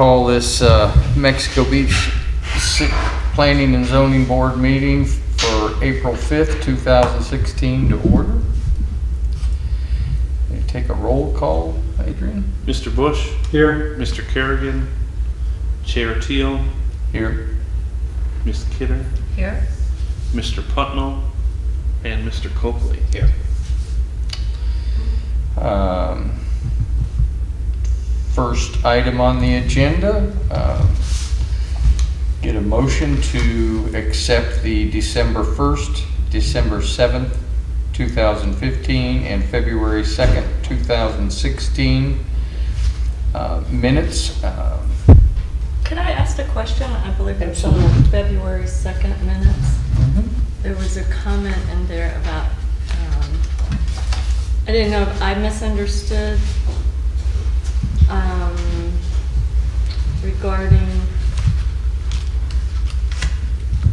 call this Mexico Beach Planning and Zoning Board meeting for April 5th, 2016 to order. You take a roll call, Adrian? Mr. Bush? Here. Mr. Kerrigan? Chair Teal? Here. Ms. Kidder? Here. Mr. Putnell? And Mr. Copley? Here. First item on the agenda, get a motion to accept the December 1st, December 7th, 2015, and February 2nd, 2016 minutes. Could I ask a question? I believe it's on the February 2nd minutes. There was a comment in there about, I didn't know if I misunderstood regarding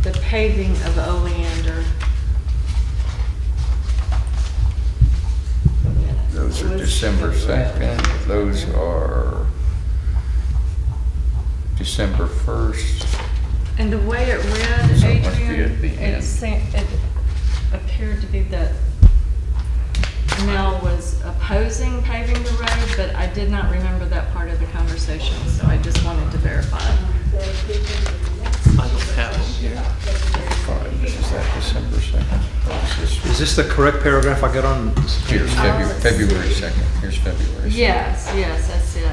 the paving of Oleander. Those are December 2nd. Those are December 1st. And the way it read, So it must be Adrian, at the end. it appeared to be that Mel was opposing paving the road, but I did not remember that part of the conversation, so I just wanted to verify. I don't have them here. Fine, is that December 2nd? Is this the correct paragraph I got on? Here's February 2nd. Here's February 2nd. Yes, that's it.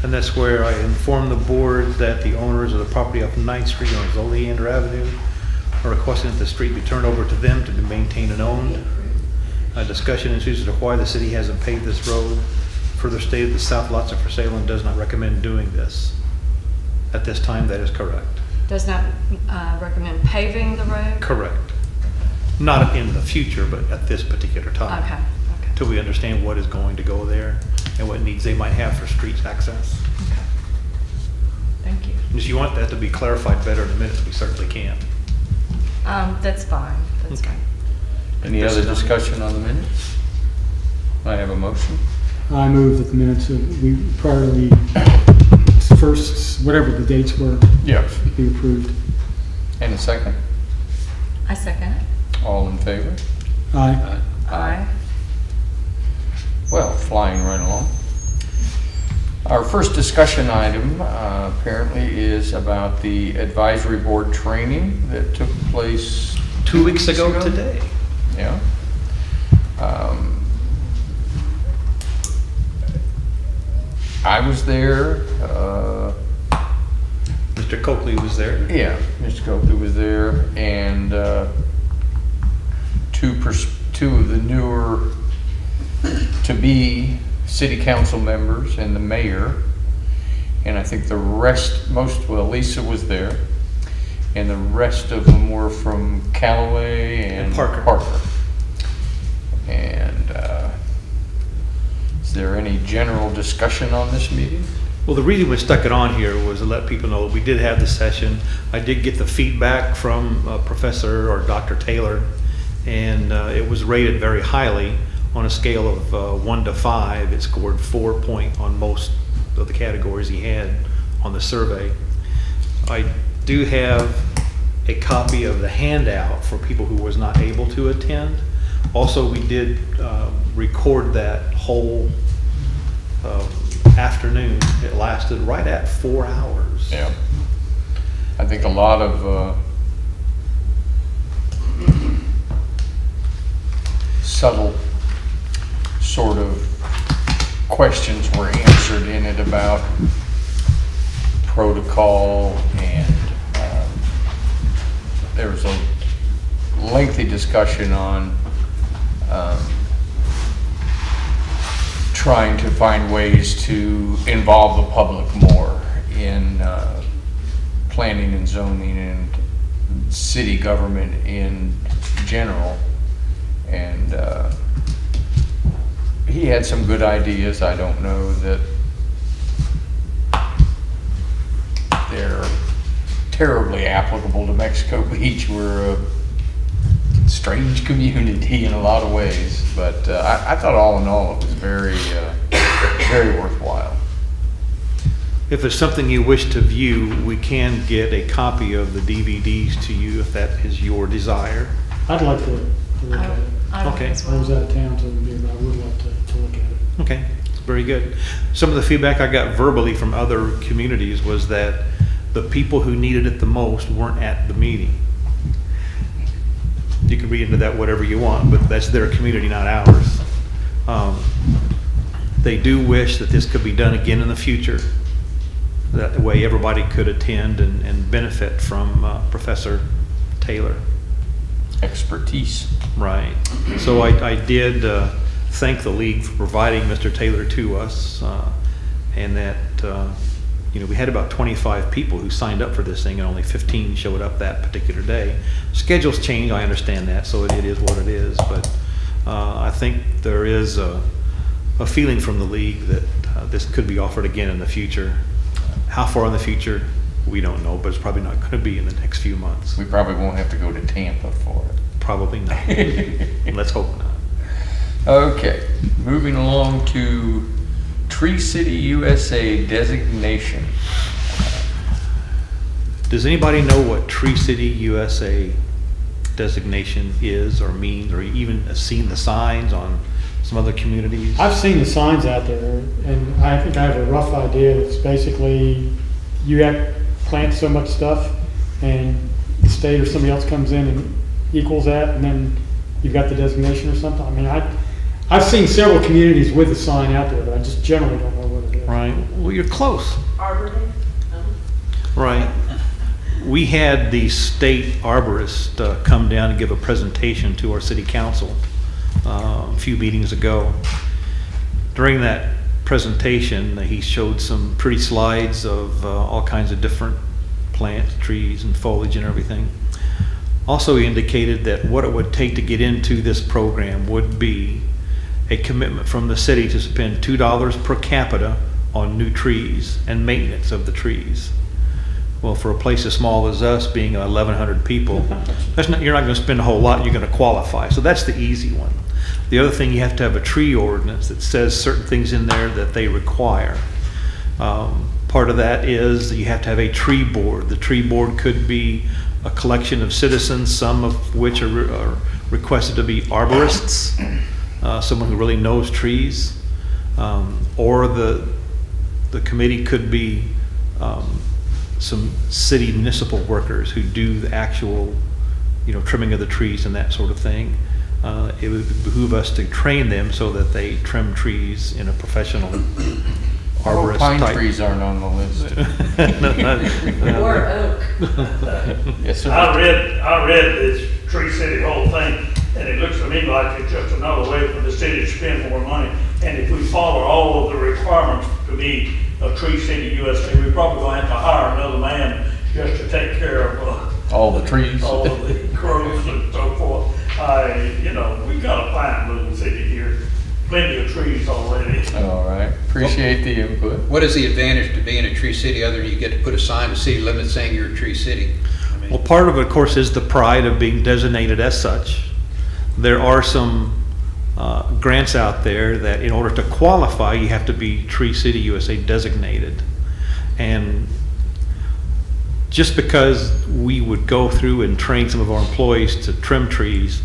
And that's where I informed the board that the owners of the property off 9th Street on Oleander Avenue are requesting that the street be turned over to them to be maintained and owned. A discussion ensues as to why the city hasn't paved this road. Further stated, the south lots are for sale and does not recommend doing this. At this time, that is correct. Does not recommend paving the road? Correct. Not in the future, but at this particular time. Okay. Till we understand what is going to go there and what needs they might have for street access. Okay. Thank you. If you want that to be clarified better in a minute, we certainly can. That's fine. That's Okay. fine. Any other discussion on the minutes? I have a motion. I move that the minutes prior to the first, whatever the dates were, Yes. be approved. And a second? I second it. All in favor? Aye. Aye. Well, flying right along. Our first discussion item apparently is about the advisory board training that took place 2 weeks ago today. Yeah. I was there. Mr. Copley was there. Yeah, Mr. Copley was there, and two of the newer to-be city council members and the mayor, and I think the rest, Lisa was there, and the rest of them were from Callaway and Parker. And is there any general discussion on this meeting? Well, the reason we stuck it on here was to let people know we did have the session. I did get the feedback from Professor or Dr. Taylor, and it was rated very highly on a scale of 1 to 5. It scored 4 point on most of the categories he had on the survey. I do have a copy of the handout for people who was not able to attend. Also, we did record that whole afternoon. It lasted right at 4 hours. Yeah. I think a lot of subtle sort of questions were answered in it about protocol, and there was a lengthy discussion on trying to find ways to involve the public more in planning and zoning and city government in general. And he had some good ideas. I don't know that they're terribly applicable to Mexico Beach. We're a strange community in a lot of ways, but I thought all in all it was very, very worthwhile. If there's something you wish to view, we can get a copy of the DVDs to you if that is your desire. I'd like to look at it. I would Okay. as I was well. out of town, so but I would like to look at it. Okay, very good. Some of the feedback I got verbally from other communities was that the people who needed it the most weren't at the meeting. You can read into that whatever you want, but that's their community, not ours. They do wish that this could be done again in the future. That way everybody could attend and benefit from Professor Taylor. Expertise. Right. So I did thank the league for providing Mr. Taylor to us, and that, we had about 25 people who signed up for this thing, and only 15 showed up that particular day. Schedules change, I understand that, so it is what it is, but I think there is a feeling from the league that this could be offered again in the future. How far in the future, we don't know, but it's probably not going to be in the next few months. We probably won't have to go to Tampa for it. Probably not. Let's hope not. Okay, moving along to Tree City USA designation. Does anybody know what Tree City USA designation is or means, or even seen the signs on some other communities? I've seen the signs out there, and I think I have a rough idea. It's basically, you have plant so much stuff, and the state or somebody else comes in and equals that, and then you've got the designation or something. I mean, I've seen several communities with the sign out there, but I just generally don't know what it is. Right. Well, you're close. Arbor Day? Right. We had the state arborist come down and give a presentation to our city council a few meetings ago. During that presentation, he showed some pretty slides of all kinds of different plants, trees, and foliage and everything. Also, he indicated that what it would take to get into this program would be a commitment from the city to spend $2 per capita on new trees and maintenance of the trees. Well, for a place as small as us, being 1,100 people, you're not going to spend a whole lot, you're going to qualify. So that's the easy one. The other thing, you have to have a tree ordinance that says certain things in there that they require. Part of that is that you have to have a tree board. The tree board could be a collection of citizens, some of which are requested to be arborists, someone who really knows trees, or the committee could be some city municipal workers who do the actual, trimming of the trees and that sort of thing. It would behoove us to train them so that they trim trees in a professional arborist Pine type. trees aren't on the list. Or oak? Yes, sir. I read this Tree City whole thing, and it looks to me like it's just another way for the city to spend more money. And if we follow all of the requirements to be a Tree City USA, we're probably gonna have to hire another man just to take care of, All the trees. all of the crows and so forth. We got a fine little city here, plenty of trees already. All right, appreciate the input. What is the advantage to being a tree city other than you get to put a sign to city limits saying you're a tree city? I mean, Well, part of it, of course, is the pride of being designated as such. There are some grants out there that in order to qualify, you have to be Tree City USA designated. And just because we would go through and train some of our employees to trim trees,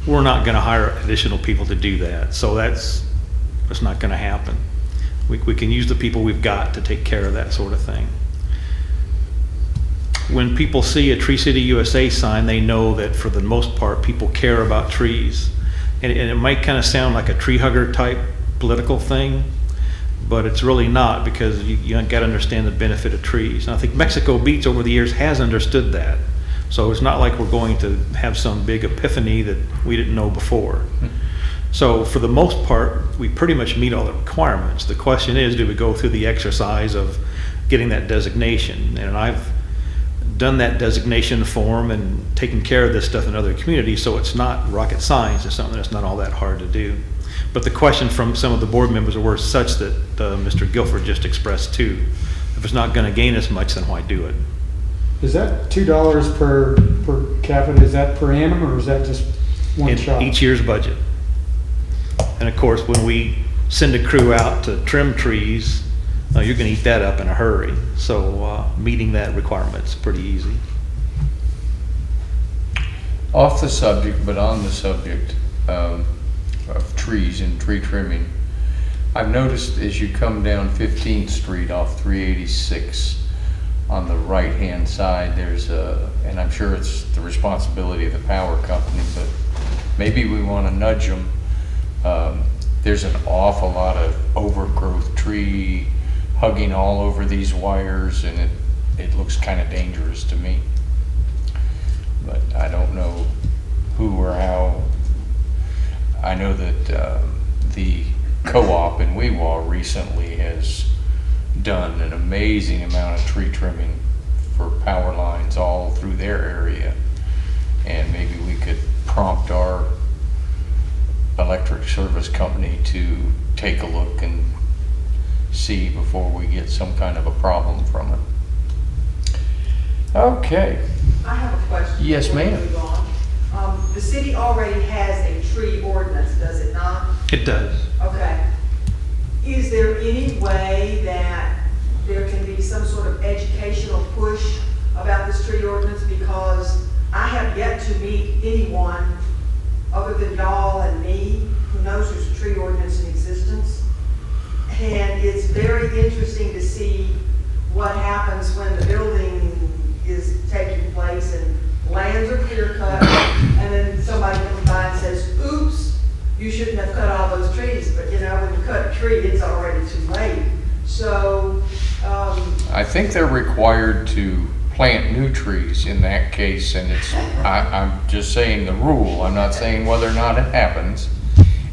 we're not going to hire additional people to do that. So that's not going to happen. We can use the people we've got to take care of that sort of thing. When people see a Tree City USA sign, they know that for the most part, people care about trees. And it might kind of sound like a tree hugger type political thing, but it's really not, because you got to understand the benefit of trees. And I think Mexico Beach over the years has understood that. So it's not like we're going to have some big epiphany that we didn't know before. So for the most part, we pretty much meet all the requirements. The question is, do we go through the exercise of getting that designation? And I've done that designation form and taken care of this stuff in other communities, so it's not rocket science. It's something that's not all that hard to do. But the question from some of the board members were such that Mr. Guilford just expressed too. If it's not going to gain us much, then why do it? Is that $2 per capita, is that per annum, or is that just one In shot? each year's budget. And of course, when we send a crew out to trim trees, you're gonna eat that up in a hurry. So, meeting that requirement's pretty easy. Off the subject, but on the subject of trees and tree trimming, I've noticed as you come down 15th Street off 386, on the right-hand side, there's and I'm sure it's the responsibility of the power company, but maybe we want to nudge them. There's an awful lot of overgrowth tree hugging all over these wires, and it looks kind of dangerous to me. But I don't know who or how. I know that the co-op in Weewaw recently has done an amazing amount of tree trimming for power lines all through their area. And maybe we could prompt our electric service company to take a look and see before we get some kind of a problem from it. Okay. I have a question. Yes, before we ma'am. move on. The city already has a tree ordinance, does it not? It does. Okay. Is there any way that there can be some sort of educational push about this tree ordinance? Because I have yet to meet anyone other than y'all and me who knows there's a tree ordinance in existence. And it's very interesting to see what happens when the building is taking place and lands are clear cut, and then somebody comes by and says, oops, you shouldn't have cut all those trees. But you know, when you cut a tree, it's already too late. So, I think they're required to plant new trees in that case, and I'm just saying the rule. I'm not saying whether or not it happens.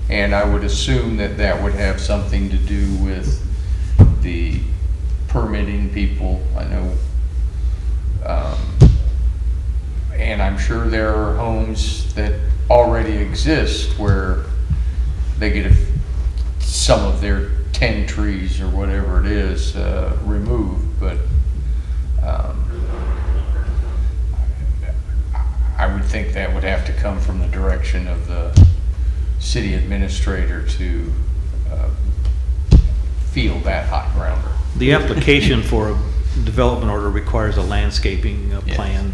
And I would assume that that would have something to do with the permitting people. I know, and I'm sure there are homes that already exist where they get some of their 10 trees or whatever it is removed, but I would think that would have to come from the direction of the city administrator to field that hot grounder. The application for a development order requires a landscaping Yes. plan.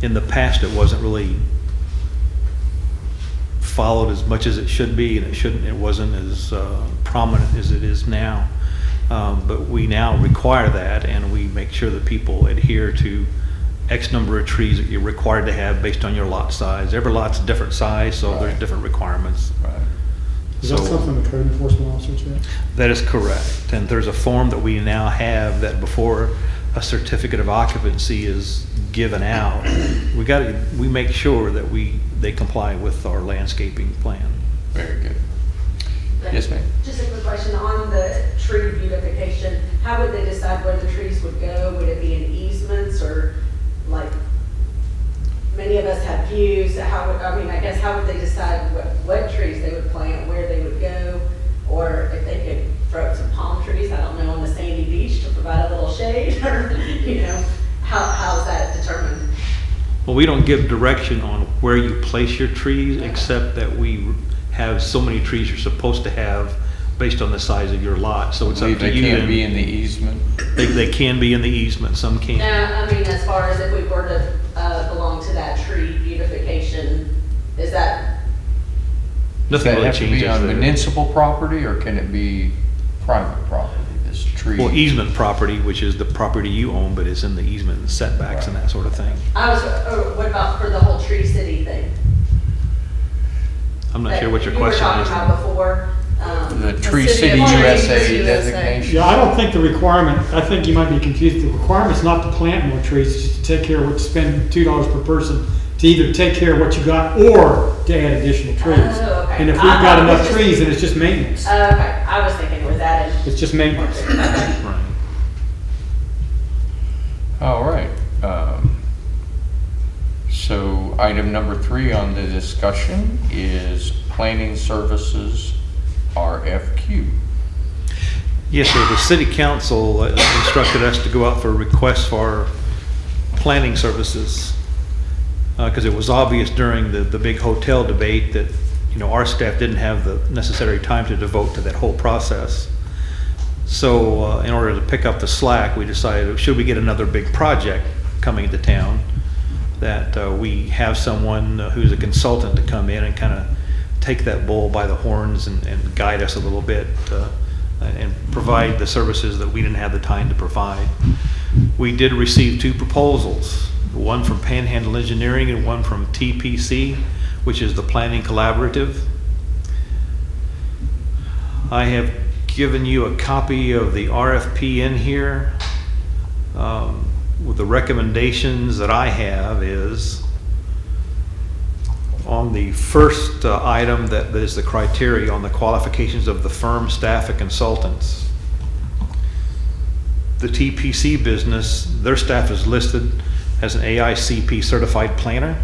In the past, it wasn't really followed as much as it should be, and it wasn't as prominent as it is now. But we now require that, and we make sure that people adhere to X number of trees that you're required to have based on your lot size. Every lot's a different size, so there's Right. different requirements. Right. Is that So- something the code enforcement officer check? That is correct. And there's a form that we now have that before a certificate of occupancy is given out, we make sure that they comply with our landscaping plan. Very good. Yes, ma'am. Just a quick question on the tree beautification. How would they decide where the trees would go? Would it be in easements or like, many of us have views. I guess how would they decide what trees they would plant, where they would go? Or if they could throw up some palm trees, I don't know, on the sandy beach to provide a little shade or, how is that determined? Well, we don't give direction on where you place your trees, except that we have so many trees you're supposed to have based on the size of your lot. So it's up to They you. can't then. be in the easement. They can be in the easement, some can't. Now, as far as if we were to belong to that tree beautification, is that, Does Nothing that really have to be changes on there. municipal property, or can it be private property, this tree? Well, easement property, which is the property you own, but it's in the easement and setbacks and that sort of thing. what about for the whole Tree City thing? I'm not sure what your You were question talking is. about before. The The Tree City City of Tree USA USA. designation? Yeah, I don't think the requirement, I think you might be confused. The requirement's not to plant more trees, it's just to take care of what, spend $2 per person to either take care of what you got or to add additional trees. Oh, okay. And if we've I thought got it was enough just- trees, then it's just maintenance. Okay, I was thinking it was added. It's just maintenance. Okay. Right. All right. So item number 3 on the discussion is planning services RFQ. Yes, sir. The city council instructed us to go out for requests for planning services. Because it was obvious during the big hotel debate that, our staff didn't have the necessary time to devote to that whole process. So in order to pick up the slack, we decided, should we get another big project coming to town, that we have someone who's a consultant to come in and kind of take that bull by the horns and guide us a little bit and provide the services that we didn't have the time to provide. We did receive 2 proposals, one from Panhandle Engineering and one from TPC, which is the Planning Collaborative. I have given you a copy of the RFP in here. With the recommendations that I have is on the first item that is the criteria on the qualifications of the firm, staff, and consultants. The TPC business, their staff is listed as an AICP certified planner.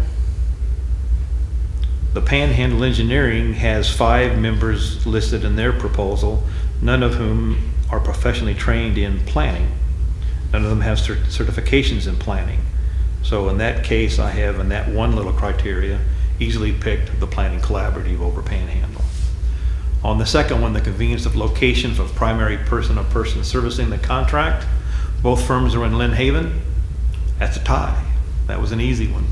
The Panhandle Engineering has 5 members listed in their proposal, none of whom are professionally trained in planning. None of them have certifications in planning. So in that case, I have in that one little criteria easily picked the Planning Collaborative over Panhandle. On the second one, the convenience of locations of primary person-to-person servicing the contract, both firms are in Lynn Haven. That's a tie. That was an easy one.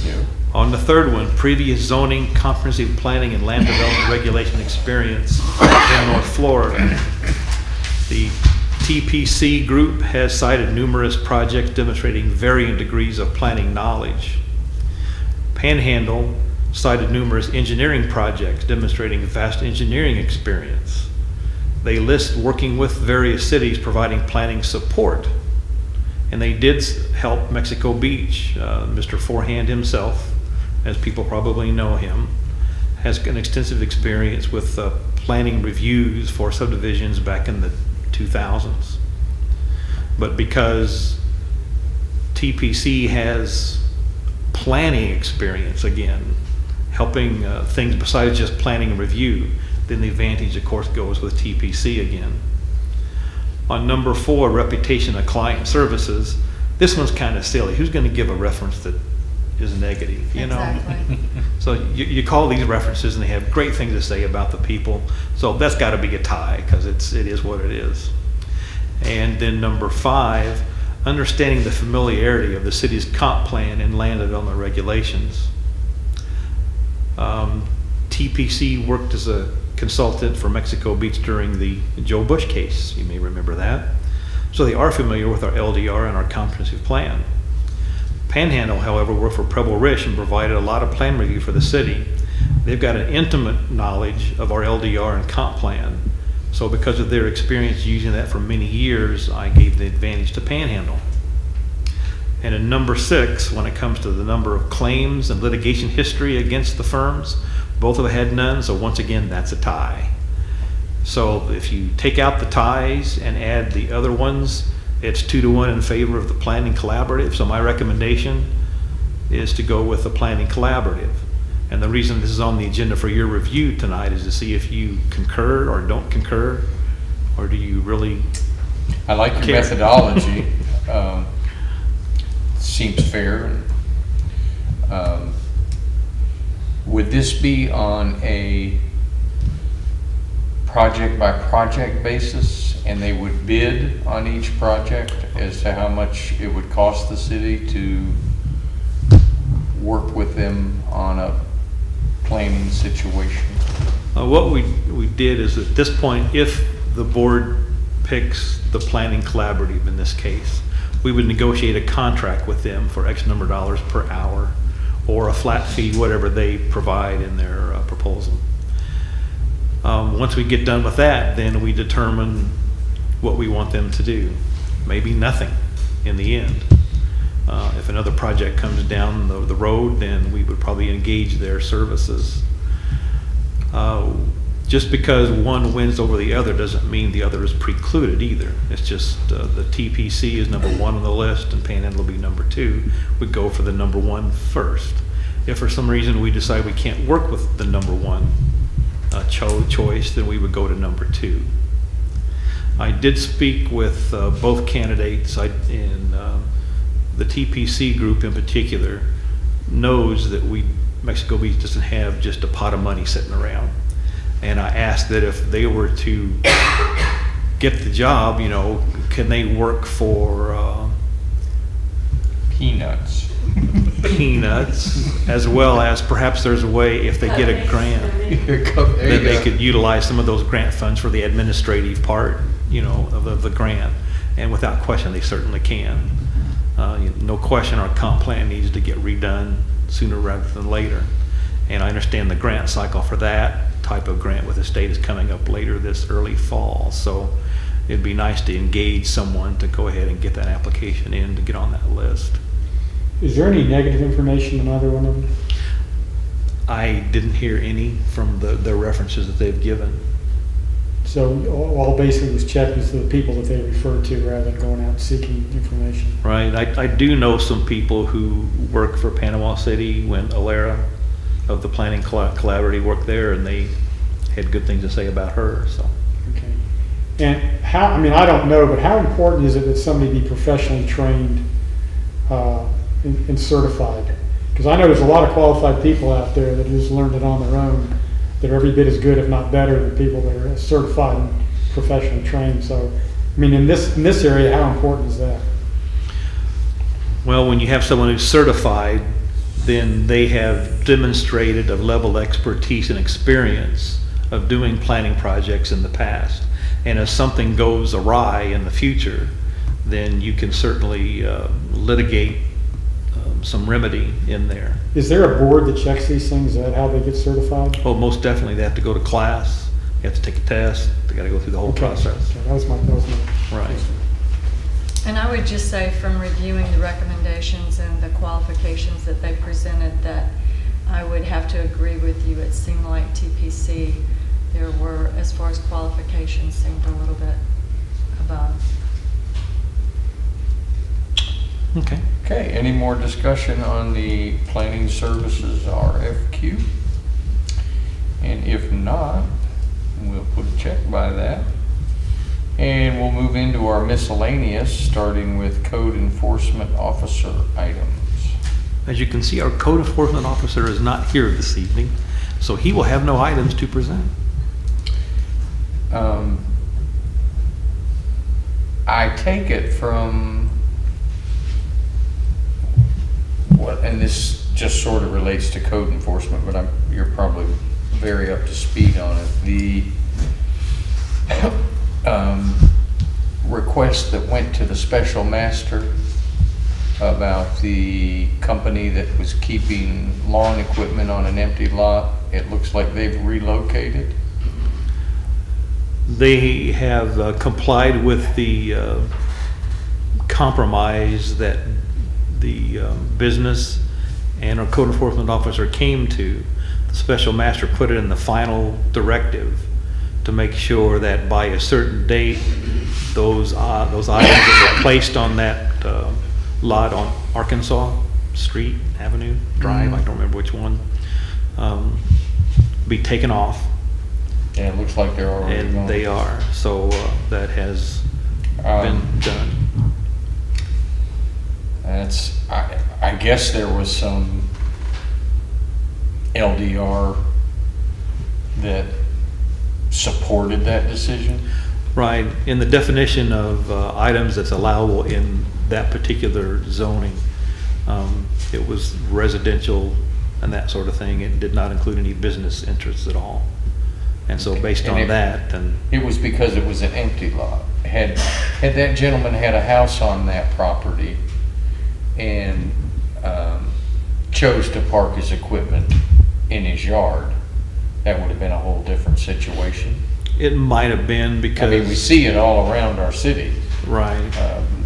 Yeah. On the third one, previous zoning, comprehensive planning, and land development regulation experience in North Florida. The TPC group has cited numerous projects demonstrating varying degrees of planning knowledge. Panhandle cited numerous engineering projects demonstrating vast engineering experience. They list working with various cities providing planning support. And they did help Mexico Beach. Mr. Forehand himself, as people probably know him, has an extensive experience with planning reviews for subdivisions back in the 2000s. But because TPC has planning experience, again, helping things besides just planning and review, then the advantage, of course, goes with TPC again. On number 4, reputation of client services, this one's kind of silly. Who's going to give a reference that is negative, you know? Exactly. So you call these references and they have great things to say about the people. So that's got to be a tie because it is what it is. And then number 5, understanding the familiarity of the city's comp plan and land development regulations. TPC worked as a consultant for Mexico Beach during the Joe Bush case. You may remember that. So they are familiar with our LDR and our comprehensive plan. Panhandle, however, worked for Preble Rish and provided a lot of plan review for the city. They've got an intimate knowledge of our LDR and comp plan. So because of their experience using that for many years, I gave the advantage to Panhandle. And in number 6, when it comes to the number of claims and litigation history against the firms, both of them had none, so once again, that's a tie. So if you take out the ties and add the other ones, it's 2-to-1 in favor of the Planning Collaborative. So my recommendation is to go with the Planning Collaborative. And the reason this is on the agenda for your review tonight is to see if you concur or don't concur, or do you really I like your care? methodology. Seems fair. Would this be on a project-by-project basis, and they would bid on each project as to how much it would cost the city to work with them on a planning situation? What we did is at this point, if the board picks the Planning Collaborative in this case, we would negotiate a contract with them for X number of dollars per hour or a flat fee, whatever they provide in their proposal. Once we get done with that, then we determine what we want them to do. Maybe nothing in the end. If another project comes down the road, then we would probably engage their services. Just because one wins over the other doesn't mean the other is precluded either. It's just the TPC is number 1 on the list and Panhandle will be number 2. We go for the number 1 first. If for some reason we decide we can't work with the number 1 choice, then we would go to number 2. I did speak with both candidates in the TPC group in particular knows that Mexico Beach doesn't have just a pot of money sitting around. And I asked that if they were to get the job, you know, can they work for Peanuts. peanuts, as well as perhaps there's a way, if they get a grant, There you then they go. could utilize some of those grant funds for the administrative part, you know, of the grant. And without question, they certainly can. No question, our comp plan needs to get redone sooner rather than later. And I understand the grant cycle for that type of grant with the state is coming up later this early fall. So it'd be nice to engage someone to go ahead and get that application in to get on that list. Is there any negative information in either one of them? I didn't hear any from the references that they've given. So all basically was checked is the people that they referred to rather than going out seeking information. Right, I do know some people who work for Panama City when Alara of the Planning Collaborative worked there, and they had good things to say about her, so. Okay. And how, I mean, I don't know, but how important is it that somebody be professionally trained and certified? Because I know there's a lot of qualified people out there that just learned it on their own, that are every bit as good, if not better, than people that are certified and professionally trained. So, I mean, in this area, how important is that? Well, when you have someone who's certified, then they have demonstrated a level of expertise and experience of doing planning projects in the past. And if something goes awry in the future, then you can certainly litigate some remedy in there. Is there a board that checks these things? Is that how they get certified? Oh, most definitely, they have to go to class, they have to take a test, they gotta go through the whole Okay. process. Okay, that was my Right. And I would just say from reviewing the recommendations and the qualifications that they presented, that I would have to agree with you. It seemed like TPC, there were, as far as qualifications, seemed a little bit above. Okay. Okay, any more discussion on the planning services RFQ? And if not, we'll put a check by that. And we'll move into our miscellaneous, starting with code enforcement officer items. As you can see, our code enforcement officer is not here this evening, so he will have no items to present. I take it from what, and this just sort of relates to code enforcement, but you're probably very up to speed on it. The request that went to the special master about the company that was keeping lawn equipment on an empty lot, it looks like they've relocated. They have complied with the compromise that the business and our code enforcement officer came to. The special master put it in the final directive to make sure that by a certain date, those items that were placed on that lot on Arkansas Street, Avenue, Drive, I don't remember which one, be taken off. And it looks like they're already And gone. they are, so that has been done. I guess there was some LDR that supported that decision. Right, in the definition of items that's allowable in that particular zoning, it was residential and that sort of thing. It did not include any business interests at all. And so based And on it- that, then, It was because it was an empty lot. Had that gentleman had a house on that property and chose to park his equipment in his yard, that would have been a whole different situation. it might have been I because. mean, we see it all around our city, Right,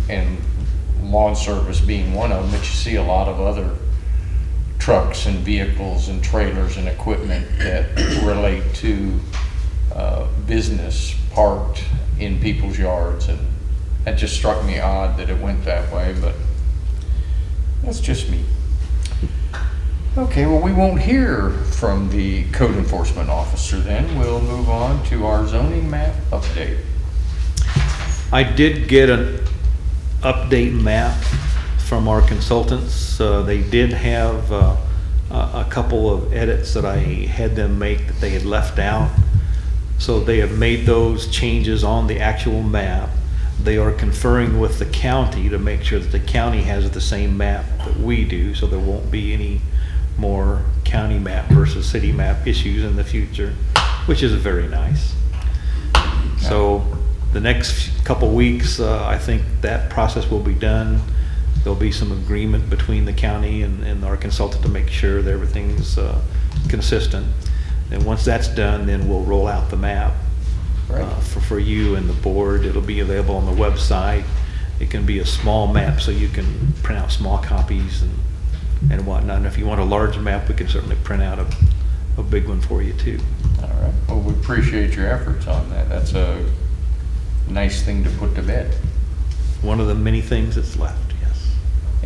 and lawn service being one of them, but you see a lot of other trucks and vehicles and trailers and equipment that relate to business parked in people's yards, and that just struck me odd that it went that way, but that's just me. Okay, well, we won't hear from the code enforcement officer then. We'll move on to our zoning map update. I did get an update map from our consultants. They did have a couple of edits that I had them make that they had left out. So they have made those changes on the actual map. They are conferring with the county to make sure that the county has the same map that we do, so there won't be any more county map versus city map issues in the future, which is very nice. So the next couple weeks, I think that process will be done. There'll be some agreement between the county and our consultant to make sure that everything's consistent. And once that's done, then we'll roll out the map for you and the board. It'll be available on the website. It can be a small map, so you can print out small copies and whatnot. And if you want a large map, we can certainly print out a big one for you too. All right. Well, we appreciate your efforts on that. That's a nice thing to put to bed. One of the many things that's left, yes.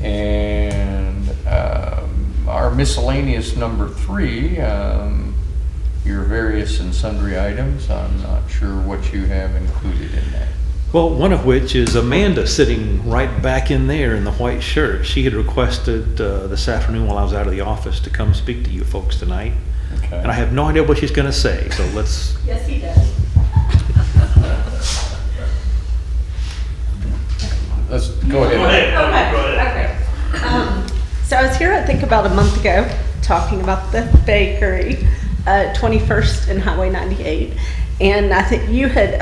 And our miscellaneous number 3, your various and sundry items. I'm not sure what you have included in that. Well, one of which is Amanda sitting right back in there in the white shirt. She had requested this afternoon while I was out of the office to come speak to you folks tonight. Okay. And I have no idea what she's going to say, so let's... Yes, he does. Let's go ahead. Go ahead. Go ahead. Okay. So I was here, I think, about a month ago, talking about the bakery, 21st and Highway 98. And I think you had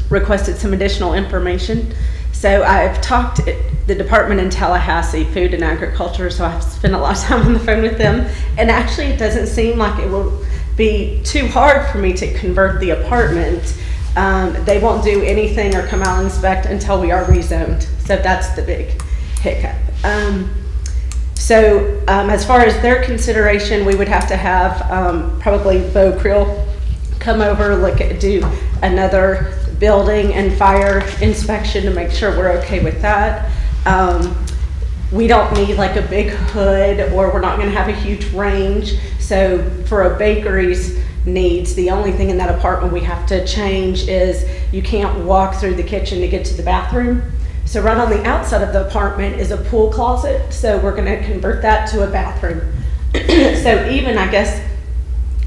requested some additional information. So I've talked to the department in Tallahassee, Food and Agriculture, so I've spent a lot of time on the phone with them. And actually, it doesn't seem like it will be too hard for me to convert the apartment. They won't do anything or come out and inspect until we are rezoned. So that's the big hiccup. As far as their consideration, we would have to have probably Beau Creel come over, do another building and fire inspection to make sure we're okay with that. We don't need like a big hood, or we're not gonna have a huge range. So for a bakery's needs, the only thing in that apartment we have to change is you can't walk through the kitchen to get to the bathroom. So right on the outside of the apartment is a pool closet, so we're gonna convert that to a bathroom. So even, I guess,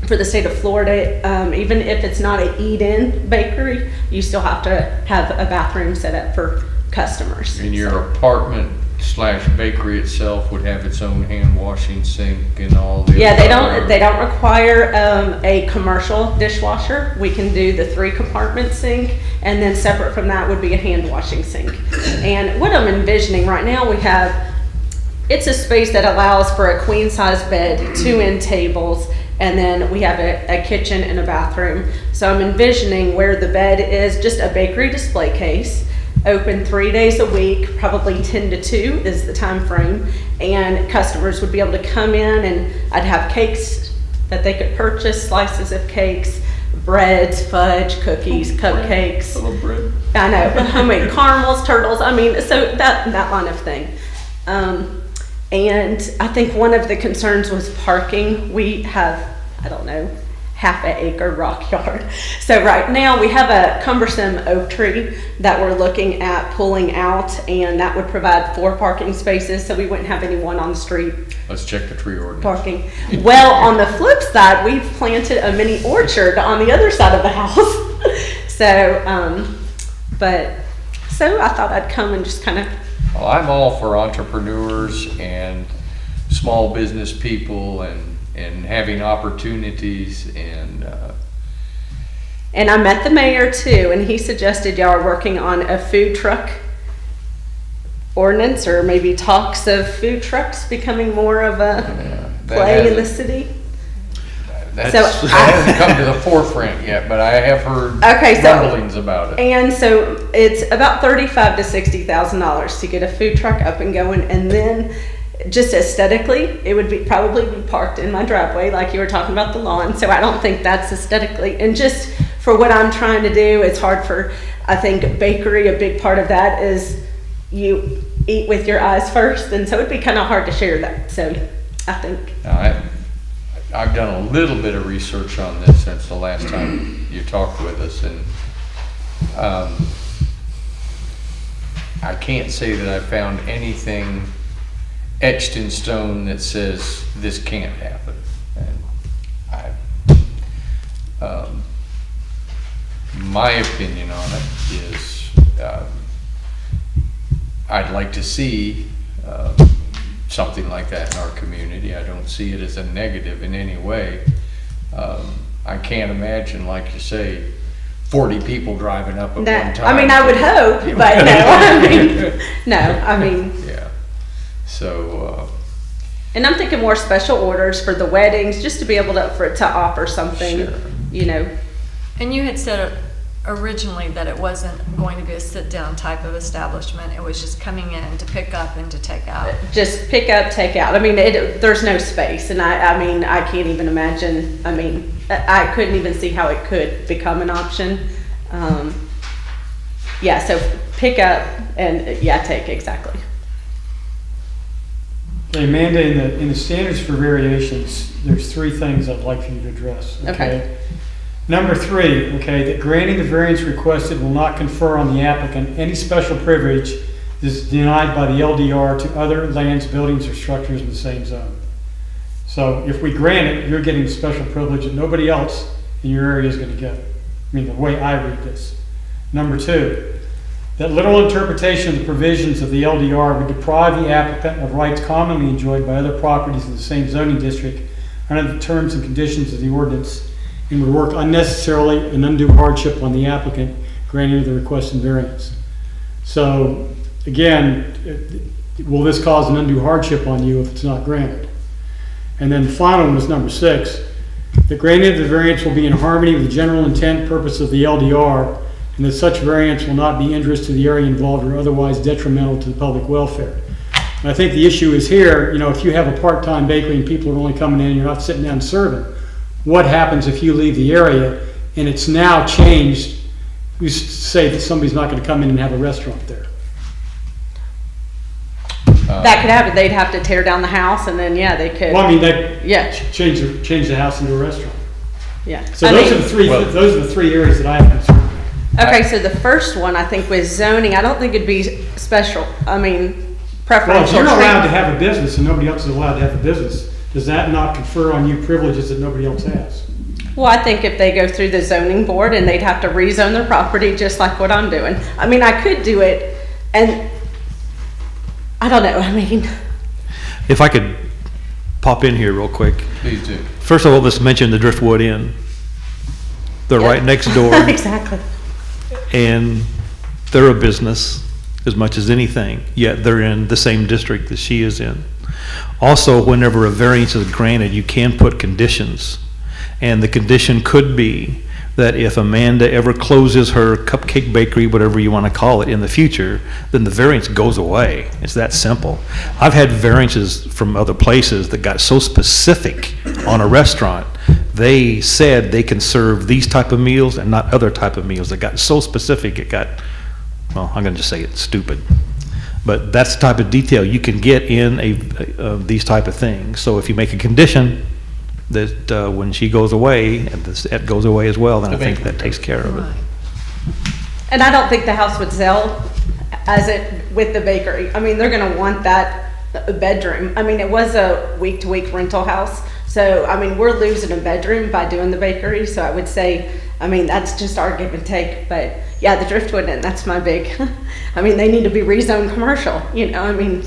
for the state of Florida, even if it's not an eat-in bakery, you still have to have a bathroom set up for customers. And your apartment / bakery itself would have its own hand washing sink and all the... Yeah, they don't require a commercial dishwasher. We can do the 3-compartment sink, and then separate from that would be a hand washing sink. And what I'm envisioning right now, it's a space that allows for a queen size bed, 2 end tables, and then we have a kitchen and a bathroom. So I'm envisioning where the bed is just a bakery display case, open 3 days a week, probably 10 to 2 is the time frame, and customers would be able to come in, and I'd have cakes that they could purchase, slices of cakes, breads, fudge, cookies, cupcakes. Little bread. I know, homemade caramels, turtles, so that line of thing. And I think one of the concerns was parking. We have, I don't know, half an acre rock yard. So right now we have a cumbersome oak tree that we're looking at pulling out, and that would provide 4 parking spaces, so we wouldn't have anyone on the street Let's check the tree ordinance. parking. Well, on the flip side, we've planted a mini orchard on the other side of the house. So I thought I'd come and just kind of... Well, I'm all for entrepreneurs and small business people and having opportunities and And I met the mayor too, and he suggested y'all are working on a food truck ordinance, or maybe talks of food trucks becoming more of a play in the city. that So hasn't come to the forefront yet, but I have heard rumblings about it. And so it's about $35,000 to $60,000 to get a food truck up and going, and then just aesthetically, it would probably be parked in my driveway, like you were talking about the lawn. So I don't think that's aesthetically, and just for what I'm trying to do, it's hard for, I think, bakery, a big part of that is you eat with your eyes first, and so it'd be kind of hard to share that. So I think. I've done a little bit of research on this since the last time you talked with us, and I can't say that I found anything etched in stone that says this can't happen. And my opinion on it is, I'd like to see something like that in our community. I don't see it as a negative in any way. I can't imagine, like you say, 40 people driving up at No, one time. I mean, I would hope, but no, I mean, Yeah, so, and I'm thinking more special orders for the weddings, just to be able to, for it to offer something, Sure. you know. And you had said originally that it wasn't going to be a sit-down type of establishment. It was just coming in to pick up and to take out. Just pick up, take out. I mean, there's no space, and I mean, I can't even imagine. I mean, I couldn't even see how it could become an option. Yeah, so pick up and yeah, take, exactly. Okay, Amanda, in the standards for variations, there's 3 things I'd like for you to address, okay? Okay. Number 3, okay, that granting the variance requested will not confer on the applicant any special privilege that is denied by the LDR to other lands, buildings, or structures in the same zone. So if we grant it, you're getting a special privilege that nobody else in your area is going to get. I mean, the way I read this. Number 2, that literal interpretation of the provisions of the LDR would deprive the applicant of rights commonly enjoyed by other properties in the same zoning district under the terms and conditions of the ordinance, and would work unnecessarily and undue hardship on the applicant granting the requested variance. So, again, will this cause an undue hardship on you if it's not granted? And then the final one was number 6, that granting of the variance will be in harmony with the general intent purpose of the LDR, and that such variance will not be injurious to the area involved or otherwise detrimental to the public welfare. And I think the issue is here, you know, if you have a part-time bakery and people are only coming in and you're not sitting down serving, what happens if you leave the area and it's now changed? Who's to say that somebody's not going to come in and have a restaurant there? That could happen. They'd have to tear down the house, and then yeah, they could. Well, I mean, that Yeah, change the house into a restaurant. yeah. So I those mean- are the 3. Well- Those are the 3 areas that I have concern about. Okay, so the first one I think was zoning. I don't think it'd be special. I mean, Well, if preferential you're allowed to treatment. have a business and nobody else is allowed to have a business, does that not confer on you privileges that nobody else has? Well, I think if they go through the zoning board and they'd have to rezone their property just like what I'm doing. I mean, I could do it, and I don't know. I mean, If I could pop in here real quick. please do. First of all, let's mention the Driftwood Inn. They're right next door, exactly. and they're a business as much as anything, yet they're in the same district that she is in. Also, whenever a variance is granted, you can put conditions. And the condition could be that if Amanda ever closes her cupcake bakery, whatever you want to call it, in the future, then the variance goes away. It's that simple. I've had variances from other places that got so specific on a restaurant, they said they can serve these type of meals and not other type of meals. It got so specific, it got, well, I'm going to just say it's stupid. But that's the type of detail you can get in these type of things. So if you make a condition that when she goes away, and it goes away as well, then I think that takes care of it. Right. And I don't think the house would sell as it with the bakery. I mean, they're gonna want that bedroom. I mean, it was a week-to-week rental house, so I mean, we're losing a bedroom by doing the bakery. So I would say, I mean, that's just our give and take. But yeah, the Driftwood Inn, that's my big. I mean, they need to be rezoned commercial. You know, I mean,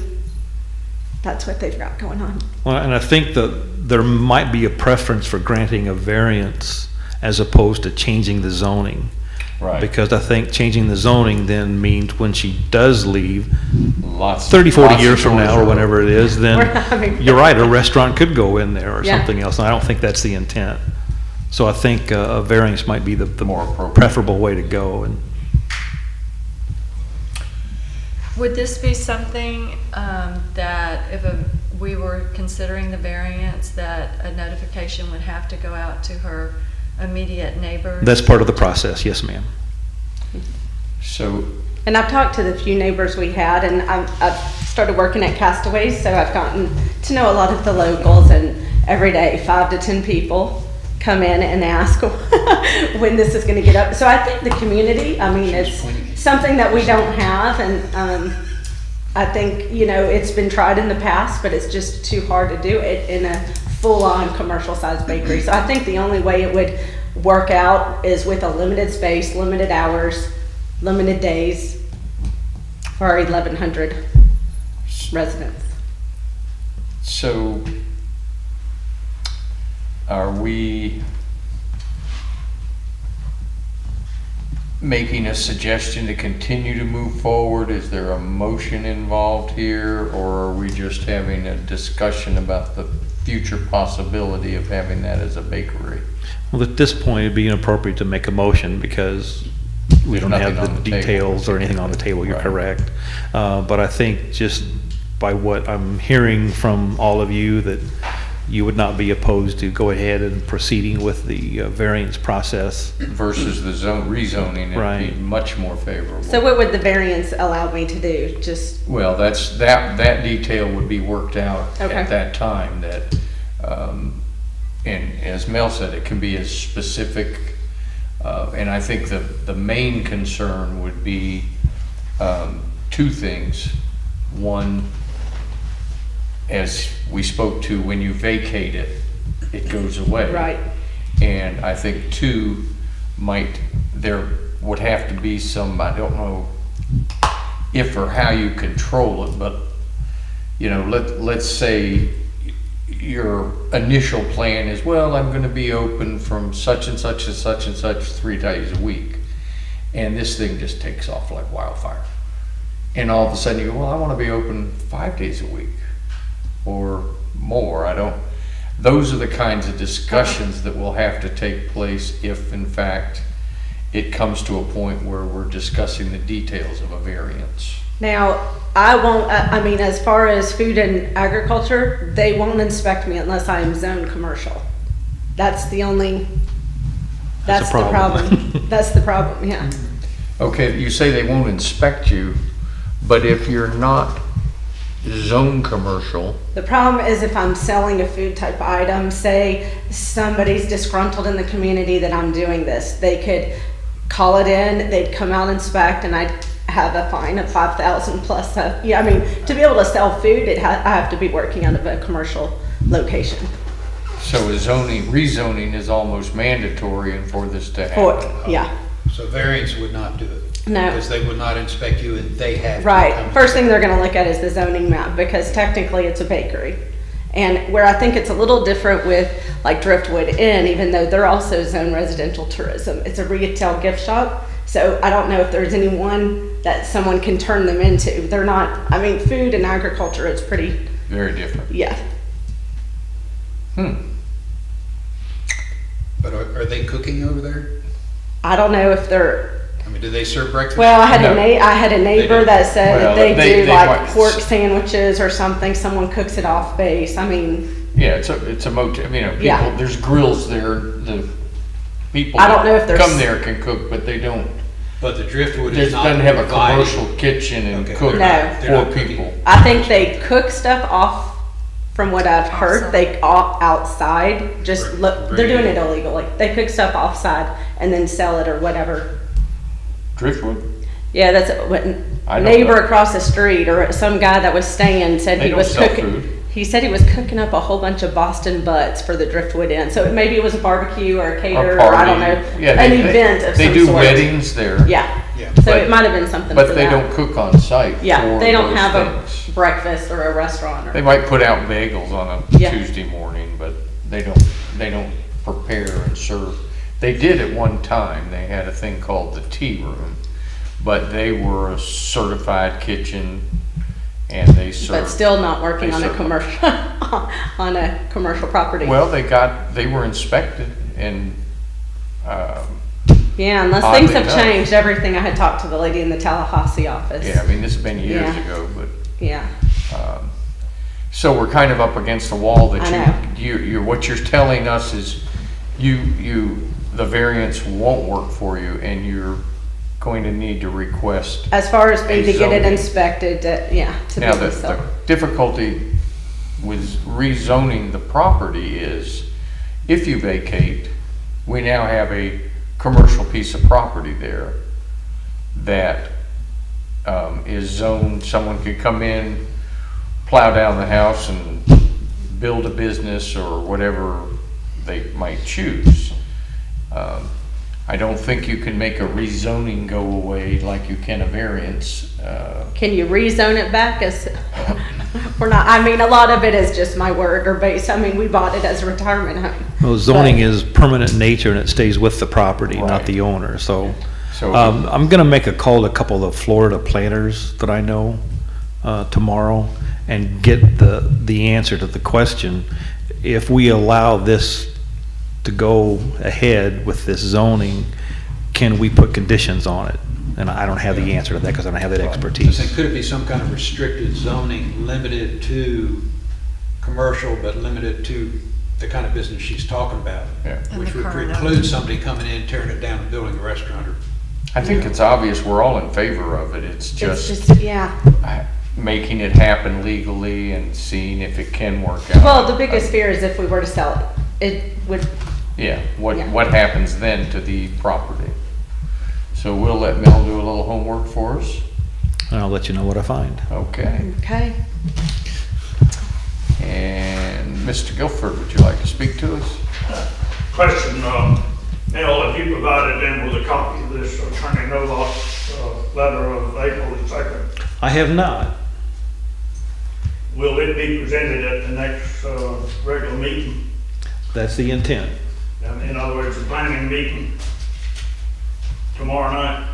that's what they've got going on. Well, and I think that there might be a preference for granting a variance as opposed to changing the zoning. Right. Because I think changing the zoning then means when she does leave, Lots. 30, 40 lots years of from now or doors are whenever it is, We're then having- you're right, a restaurant could go in there or Yeah. something else. And I don't think that's the intent. So I think a variance might be the More appropriate. preferable way to go. And Would this be something that if we were considering the variance, that a notification would have to go out to her immediate neighbors? that's part of the process, yes, ma'am. So, And I've talked to the few neighbors we had, and I've started working at Castaways, so I've gotten to know a lot of the locals, and every day, 5 to 10 people come in and ask when this is gonna get up. So I think the community, I mean, it's something that we don't have, and I think, you know, it's been tried in the past, but it's just too hard to do it in a full-on commercial-sized bakery. So I think the only way it would work out is with a limited space, limited hours, limited days for our 1,100 residents. So, are we making a suggestion to continue to move forward? Is there a motion involved here, or are we just having a discussion about the future possibility of having that as a bakery? Well, at this point, it'd be inappropriate to make a motion because we There's don't nothing have on the the table. details or anything on the table. You're Right. correct. But I think just by what I'm hearing from all of you, that you would not be opposed to go ahead and proceeding with the variance process. Versus the rezoning, it'd Right. be much more favorable. So what would the variance allow me to do? Just, Well, that detail would be worked out Okay. at that time, that, and as Mel said, it can be as specific, and I think the main concern would be, two things. One, as we spoke to, when you vacate it, it goes away. right, And I think two, there would have to be some, I don't know if or how you control it, but, you know, let's say your initial plan is, well, I'm gonna be open from such and such to such and such 3 days a week. And this thing just takes off like wildfire. And all of a sudden you go, well, I wanna be open 5 days a week or more. Those are the kinds of discussions that will have to take place if in fact it comes to a point where we're discussing the details of a variance. now, I mean, as far as food and agriculture, they won't inspect me unless I am zoned commercial. That's the only, That's that's a the problem. problem. That's the problem, yeah. Okay, you say they won't inspect you, but if you're not zone commercial, The problem is if I'm selling a food type item, say somebody's disgruntled in the community that I'm doing this, they could call it in, they'd come out inspect, and I'd have a fine of 5,000 plus. Yeah, I mean, to be able to sell food, I have to be working out of a commercial location. so a rezoning is almost mandatory and for this to For, happen. yeah, So variance would not do it? No. Because they would not inspect you and they have to right. come- First thing they're gonna look at is the zoning map, because technically it's a bakery. And where I think it's a little different with like Driftwood Inn, even though they're also zone residential tourism, it's a retail gift shop. So I don't know if there's any one that someone can turn them into. They're not, I mean, food and agriculture, it's pretty, Very different. yeah. But are they cooking over there? I don't know if they're, I mean, do they serve breakfast? well, I had No. I had a neighbor don't. that said Well, that they do like might- pork sandwiches or something, someone cooks it off base. I mean, Yeah, it's a motel, you know, Yeah. people, there's grills there, the people I don't know if that there's- come there can cook, but they don't, But the Driftwood it is not doesn't have a providing- commercial kitchen and Okay, cook No. they're for not cooking. people. I think they cook stuff off, from what I've heard, they outside, just Bring- look, bring they're it doing in. it illegally. They cook stuff offside and then sell it or whatever. Driftwood? Yeah, that's what I know neighbor that. across the street or some guy that was staying said They he don't was sell cooking. food. He said he was cooking up a whole bunch of Boston butts for the Driftwood Inn. So maybe it was a barbecue or a caterer, or I don't know, Yeah, an they- event of They some do sort. weddings there. Yeah, Yeah. so But- it might have been something for But they that. don't cook on site Yeah, for they don't those have things. a breakfast or a restaurant or. They might put out bagels on a Yeah. Tuesday morning, but they don't prepare and serve. They did at one time, they had a thing called the tea room, but they were a certified kitchen and they served. But still not working they on a serve- commercial, on a commercial property. Well, they were inspected and, Yeah, unless oddly things have enough. changed, everything, I had talked to the lady in the Tallahassee office. yeah, I mean, this has been years Yeah. ago, but. Yeah, So we're kind of up against the wall that I know. what you're telling us is the variance won't work for you and you're going to need to request. as far as me to get it zoning. inspected, to be Now, able the to sell. difficulty with rezoning the property is if you vacate, we now have a commercial piece of property there that is zoned, someone could come in, plow down the house and build a business or whatever they might choose. I don't think you can make a rezoning go away like you can a variance. Can you rezone it back as, we're not, I mean, a lot of it is just my word or base. I mean, we bought it as a retirement home. Well, zoning But- is permanent in nature and it stays with the property, not Right. the owner, so. So- I'm gonna make a call to a couple of Florida planners that I know, tomorrow and get the answer to the question. If we allow this to go ahead with this zoning, can we put conditions on it? And I don't have the answer to that because I don't have that I expertise. think, could it be some kind of restricted zoning, limited to commercial, but limited to the kind of business she's talking about? Yeah. And Which the would current preclude somebody coming in, tearing it down and building a restaurant or. I think it's obvious we're all in favor of it. It's It's just just, yeah. making it happen legally and seeing if it can work out. Well, the biggest fear is if we were to sell it, it would, Yeah, Yeah. what happens then to the property? So we'll let Mel do a little homework for us. And I'll let you know what I find. Okay. okay. And Mr. Guilford, would you like to speak to us? Question, Mel, have you provided them with a copy of this Attorney Novak's letter of April the 2nd? I have not. Will it be presented at the next regular meeting? That's the intent. In other words, the planning meeting tomorrow night?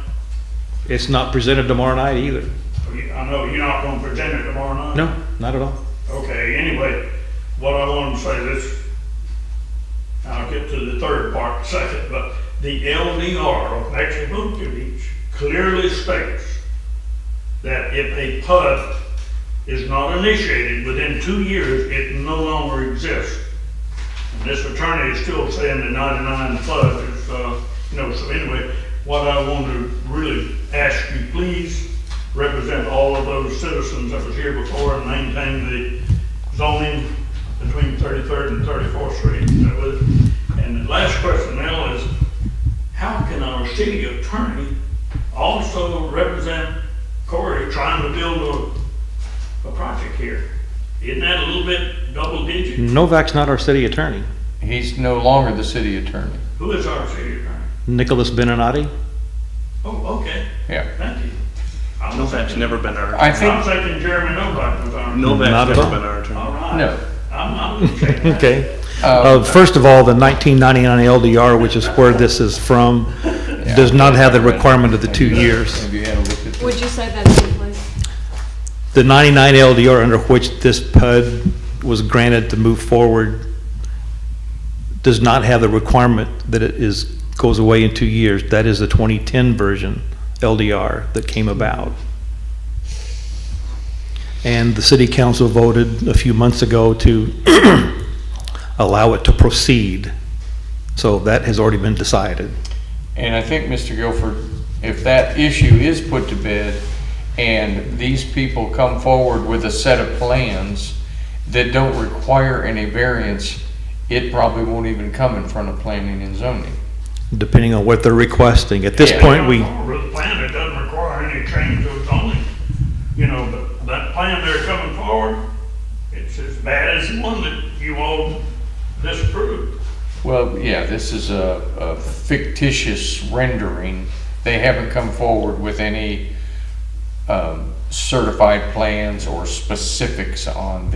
It's not presented tomorrow night either. I know you're not going to present it tomorrow night? No, not at all. Okay, anyway, what I want to say this, I'll get to the third part second, but the LDR of Mexican Vukovic clearly states that if a PUD is not initiated within 2 years, it no longer exists. And this attorney is still saying the 99 PUD is, so anyway, what I want to really ask you, please represent all of those citizens that was here before and maintain the zoning between 33rd and 34th Street. And the last question now is, how can our city attorney also represent Corey trying to build a project here? Isn't that a little bit double digit? Novak's not our city attorney. He's no longer the city attorney. Who is our city attorney? Nicholas Beninati. Oh, okay, Yeah. thank you. Novak's never been our, I I'm think, thinking Jeremy Novak was our. Novak's Not at never all. been our attorney. All right. no. I'm gonna check that. Okay. Uh, First of all, the 1999 LDR, which is where this is from, does not have the requirement of the 2 years. Have you had a look at Would this? you say that again, please? The 99 LDR under which this PUD was granted to move forward does not have the requirement that it goes away in 2 years. That is the 2010 version LDR that came about. And the city council voted a few months ago to allow it to proceed. So that has already been decided. And I think, Mr. Guilford, if that issue is put to bed and these people come forward with a set of plans that don't require any variance, it probably won't even come in front of planning and zoning. Depending on what they're requesting. At this Yeah. point, we, The plan, it doesn't require any change of zoning, but that plan they're coming forward, it's as bad as the one that you all disapproved. Well, yeah, this is a fictitious rendering. They haven't come forward with any certified plans or specifics on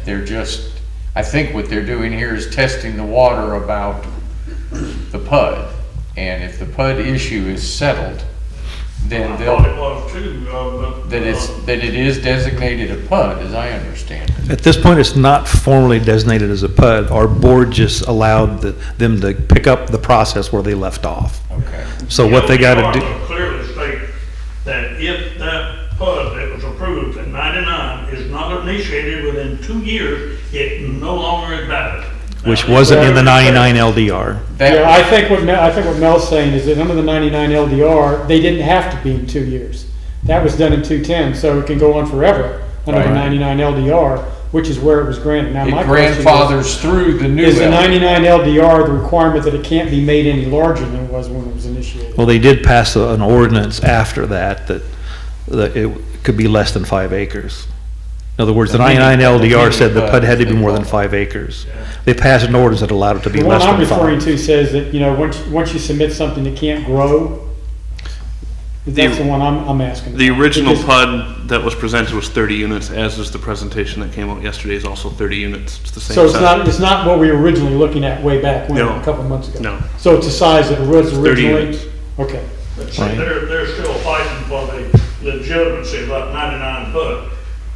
they're just, I think what they're doing here is testing the water about the PUD. And if the PUD issue is settled, then I they'll, thought it was too, but. that it is designated a PUD, as I understand it. at this point, it's not formally designated as a PUD. Our board just allowed them to pick up the process where they left off. Okay. So what they gotta do, Clearly state that if that PUD that was approved in 99 is not initiated within 2 years, it no longer is valid. which Now, wasn't in the 99 LDR. Yeah, I think what Mel's saying is that under the 99 LDR, they didn't have to be in 2 years. That was done in 210, so it can go on forever under the Right. 99 LDR, which is where it was granted. Now, It my question grandfathers through the new is the LDR. 99 LDR the requirement that it can't be made any larger than it was when it was initiated? Well, they did pass an ordinance after that it could be less than 5 acres. In other words, the The mini- 99 the LDR mini said the PUD had to be PUD, more than they 5 acres. They passed an ordinance that allowed it to be The one less I'm than referring 5. to says that, you know, once you submit something that can't grow, that's the one I'm asking. The about. original Because- PUD that was presented was 30 units, as is the presentation that came out yesterday is also 30 units. It's the same So size. it's not what we were originally looking at way back when, No. a couple of months ago? No. So it's the size that it was 30 originally? units. Okay. But see, Right. they're still fighting for the legitimacy of that 99 foot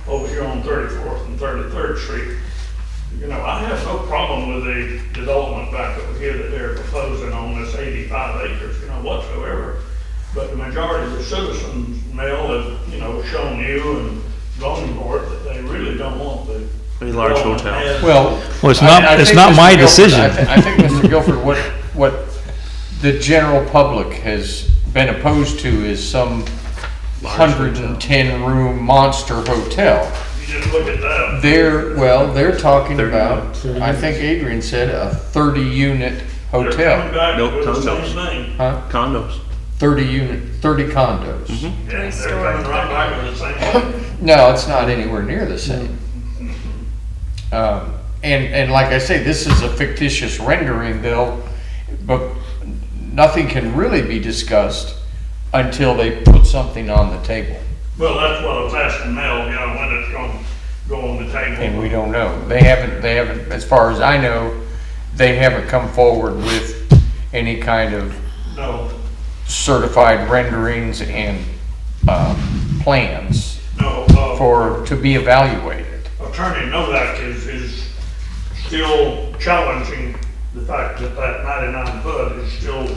over here on 34th and 33rd Street. You know, I have no problem with the development back over here that they're proposing on this 85 acres, you know, whatsoever. But the majority of the citizens, Mel, have, you know, shown you and zoning board that they really don't want the. A large development hotel. as- Well. Well, it's think not Mr. my Guilford- decision. I think, Mr. Guilford, what the general public has been opposed to is some 110-room monster hotel. You just look at that. They're talking 30 about, units. I think Adrian said, a 30-unit They're coming hotel. back Nope, with the condos. same thing. Huh? Condos. 30 condos. Yeah, they're Three-story. coming right back with the same thing. No, it's not anywhere near the same. And like I say, this is a fictitious rendering, but nothing can really be discussed until they put something on the table. Well, that's what I was asking Mel, you know, when it's gonna go on the table. And we don't know. They haven't, as far as I know, they haven't come forward with any kind of No, certified renderings and, plans no, to be evaluated. Attorney Novak is still challenging the fact that that 99 foot is still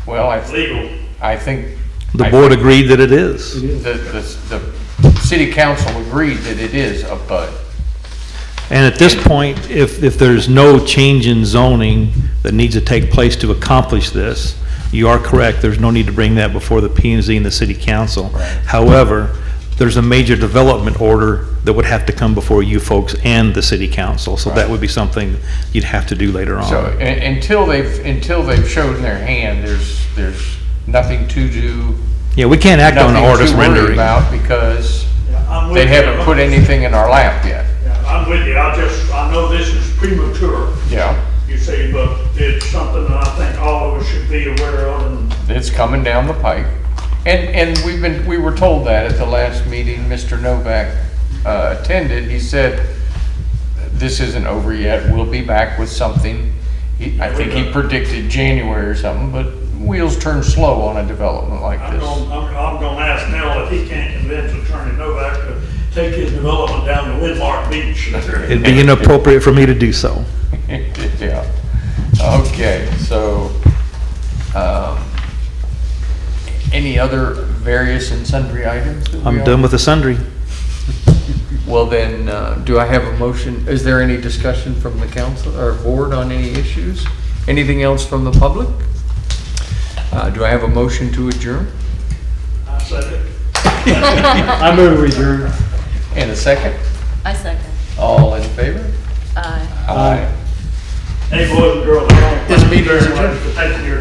Well, legal. I think. The I board think agreed that it is. The city council agreed that it is a PUD. And at this point, if there's no change in zoning that needs to take place to accomplish this, you are correct, there's no need to bring that before the P and Z and the city council. Right. However, there's a major development order that would have to come before you folks and the city council, so that Right. would be something you'd have to do later So, on. until they've shown their hand, there's nothing to do. Yeah, we can't act on nothing the artist to worry rendering. about because Yeah, I'm with they you. haven't put anything in our lap yet. Yeah, I'm with you, I know this is premature, Yeah, you see, but it's something that I think all of us should be aware of and it's coming down the pike. And we were told that at the last meeting Mr. Novak attended. He said, this isn't over yet, we'll be back with something. I think he predicted January or something, but wheels turn slow on a development like I'm this. gonna ask Mel if he can't convince Attorney Novak to take his development down to Windmark Beach. It'd be inappropriate for me to do so. Yeah, okay, so, any other various and sundry items? that we I'm are- done with the sundry. Well then, do I have a motion? Is there any discussion from the council or board on any issues? Anything else from the public? Do I have a motion to adjourn? I said it. I move we adjourn. And a second? I second. All in favor? Aye. Aye. Hey, boys and girls, I want to This thank you meeting is very much adjourned. for taking your